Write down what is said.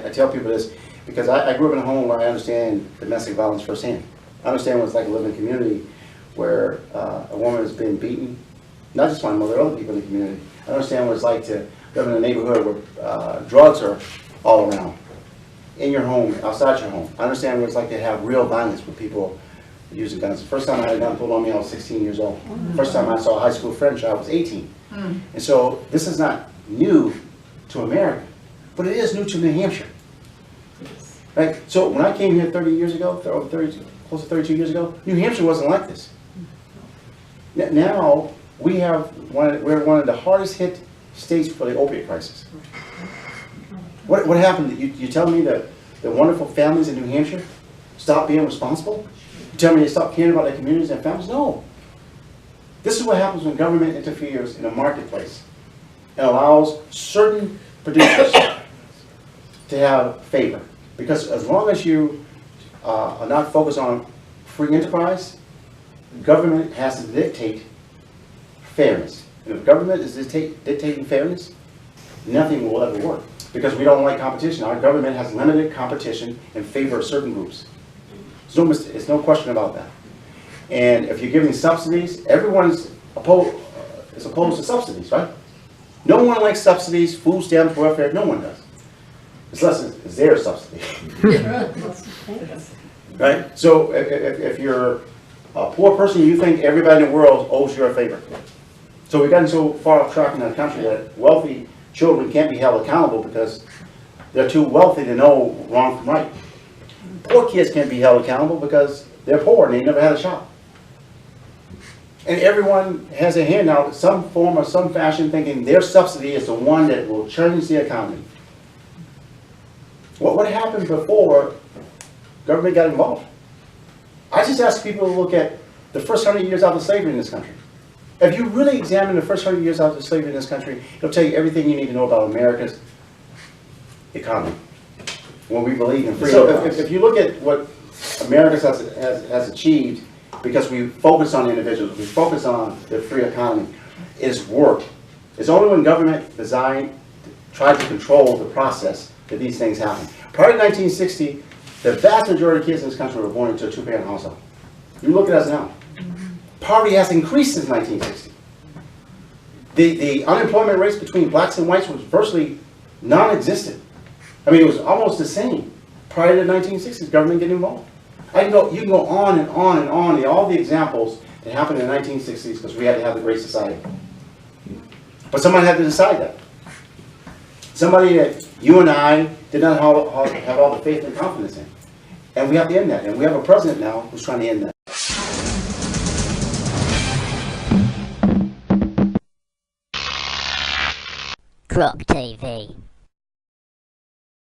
I tell people this because I grew up in a home where I understand domestic violence firsthand. I understand what it's like to live in a community where a woman has been beaten, not just my mother, other people in the community. I understand what it's like to live in a neighborhood where drugs are all around, in your home, outside your home. I understand what it's like to have real violence with people using guns. The first time I had a gun pulled on me, I was 16 years old. The first time I saw a high school friend shot, I was 18. And so this is not new to America, but it is new to New Hampshire. Right? So when I came here 30 years ago, close to 32 years ago, New Hampshire wasn't like this. Now we're one of the hardest hit states for the opiate crisis. What happened? You tell me that the wonderful families in New Hampshire stopped being responsible? You tell me they stopped caring about their communities and families? No. This is what happens when government interferes in a marketplace and allows certain producers to have favor. Because as long as you are not focused on free enterprise, government has to dictate fairness. And if government is dictating fairness, nothing will ever work. Because we don't like competition. Our government has limited competition in favor of certain groups. There's no question about that. And if you're giving subsidies, everyone's opposed to subsidies, right? No one likes subsidies, food stamps, welfare, no one does. Unless it's their subsidy. Right? So if you're a poor person, you think everybody in the world owes you a favor. So we've gotten so far off track in our country that wealthy children can't be held accountable because they're too wealthy to know wrong from right. Poor kids can't be held accountable because they're poor and they never had a shot. And everyone has a handout in some form or some fashion thinking their subsidy is the one that will change the economy. What happened before government got involved? I just ask people to look at the first 100 years after slavery in this country. If you really examine the first 100 years after slavery in this country, it'll tell you everything you need to know about America's economy. When we believe in freedom. So if you look at what America has achieved, because we focus on individuals, we focus on the free economy, it's worked. It's only when government tried to control the process that these things happen. Prior to 1960, the vast majority of kids in this country were born into a two-parent household. You look at us now. Poverty has increased since 1960. The unemployment rates between blacks and whites was virtually non-existent. I mean, it was almost the same prior to the 1960s, government getting involved. You can go on and on and on, all the examples that happened in the 1960s because we had to have the Great Society. But somebody had to decide that. Somebody that you and I did not have all the faith and confidence in. And we have to end that. And we have a president now who's trying to end that. Croc TV.